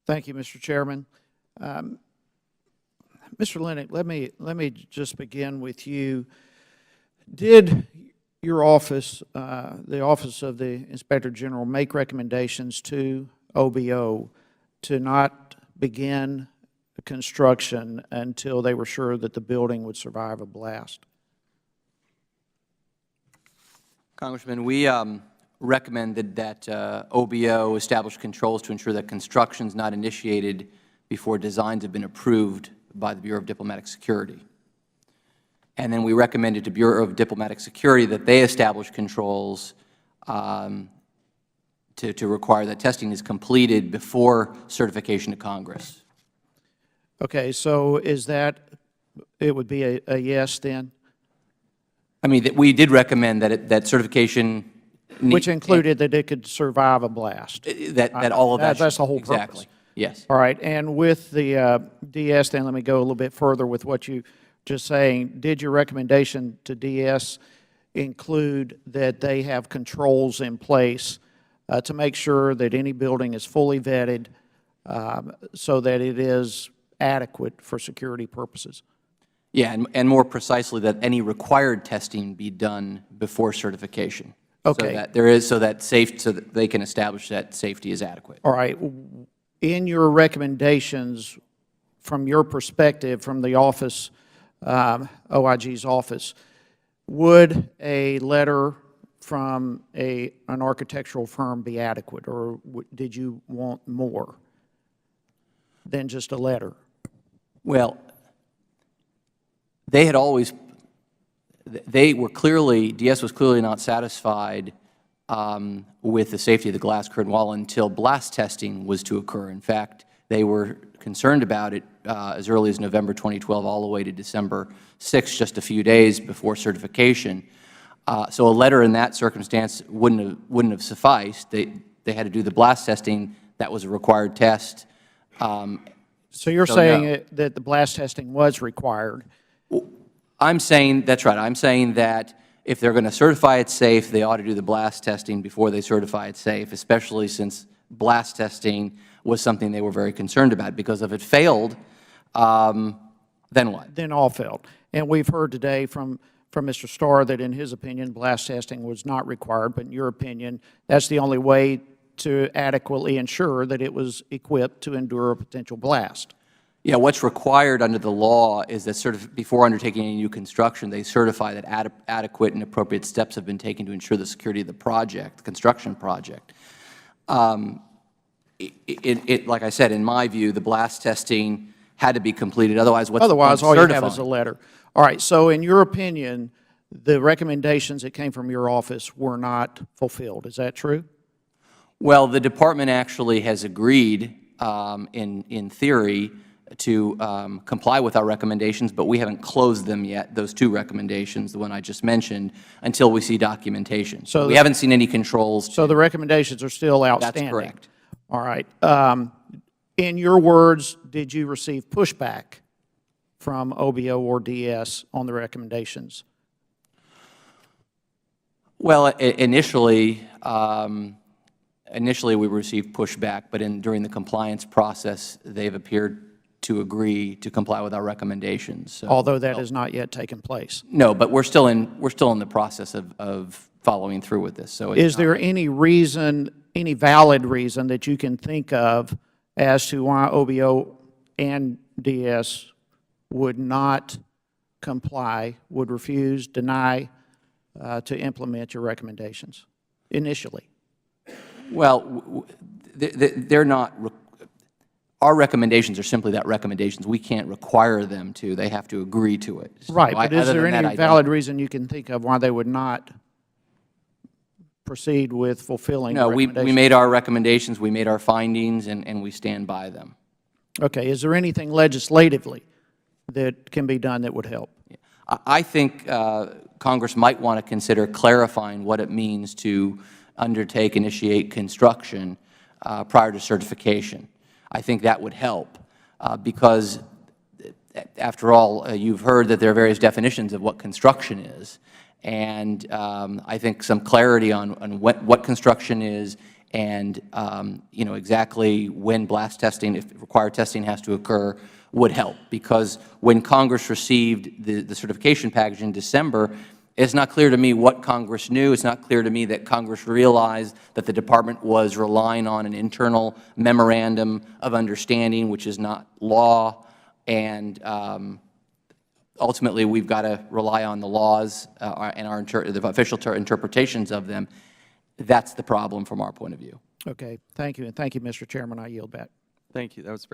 Thank you, Mr. Chairman. Mr. Lennox, let me just begin with you. Did your office, the Office of the Inspector General, make recommendations to OBO to not begin construction until they were sure that the building would survive a blast? Congressman, we recommended that OBO establish controls to ensure that construction is not initiated before designs have been approved by the Bureau of Diplomatic Security. And then we recommended to Bureau of Diplomatic Security that they establish controls to require that testing is completed before certification to Congress. Okay, so is that, it would be a yes then? I mean, we did recommend that certification, which included that it could survive a blast. That all of that. That's the whole purpose. Exactly. Yes. All right. And with the DS, then let me go a little bit further with what you just saying. Did your recommendation to DS include that they have controls in place to make sure that any building is fully vetted so that it is adequate for security purposes? Yeah, and more precisely, that any required testing be done before certification. Okay. So that there is, so that they can establish that safety is adequate. All right. In your recommendations, from your perspective, from the office, OIG's office, would a letter from an architectural firm be adequate, or did you want more than just a letter? Well, they had always, they were clearly, DS was clearly not satisfied with the safety of the glass curtain wall until blast testing was to occur. In fact, they were concerned about it as early as November 2012 all the way to December 6, just a few days before certification. So a letter in that circumstance wouldn't have sufficed. They had to do the blast testing. That was a required test. So you're saying that the blast testing was required? I'm saying, that's right. I'm saying that if they're going to certify it safe, they ought to do the blast testing before they certify it safe, especially since blast testing was something they were very concerned about, because if it failed, then what? Then all failed. And we've heard today from Mr. Starr that in his opinion, blast testing was not required, but in your opinion, that's the only way to adequately ensure that it was equipped to endure a potential blast. Yeah, what's required under the law is that before undertaking any new construction, they certify that adequate and appropriate steps have been taken to ensure the security of the project, the construction project. Like I said, in my view, the blast testing had to be completed. Otherwise, what's Otherwise, all you have is a letter. All right. So, in your opinion, the recommendations that came from your office were not fulfilled. Is that true? Well, the Department actually has agreed, in theory, to comply with our recommendations, but we haven't closed them yet, those two recommendations, the one I just mentioned, until we see documentation. So we haven't seen any controls. So the recommendations are still outstanding? That's correct. All right. In your words, did you receive pushback from OBO or DS on the recommendations? Well, initially we received pushback, but during the compliance process, they've appeared to agree to comply with our recommendations. So, although that has not yet taken place. No, but we're still in the process of following through with this. So, is there any reason, any valid reason that you can think of as to why OBO and DS would not comply, would refuse, deny to implement your recommendations initially? Well, they're not. Our recommendations are simply that recommendations. We can't require them to. They have to agree to it. Right, but is there any valid reason you can think of why they would not proceed with fulfilling the recommendations? No, we made our recommendations, we made our findings, and we stand by them. Okay. Is there anything legislatively that can be done that would help? I think Congress might want to consider clarifying what it means to undertake, initiate construction prior to certification. I think that would help because, after all, you've heard that there are various definitions of what construction is. And I think some clarity on what construction is and you know, exactly when blast testing, if required testing has to occur, would help. Because when Congress received the certification package in December, it's not clear to me what Congress knew. It's not clear to me that Congress realized that the Department was relying on an internal memorandum of understanding, which is not law, and ultimately we've got to rely on the laws and the official interpretations of them. That's the problem from our point of view. Okay, thank you, and thank you, Mr. Chairman. I yield back. Thank you. That was very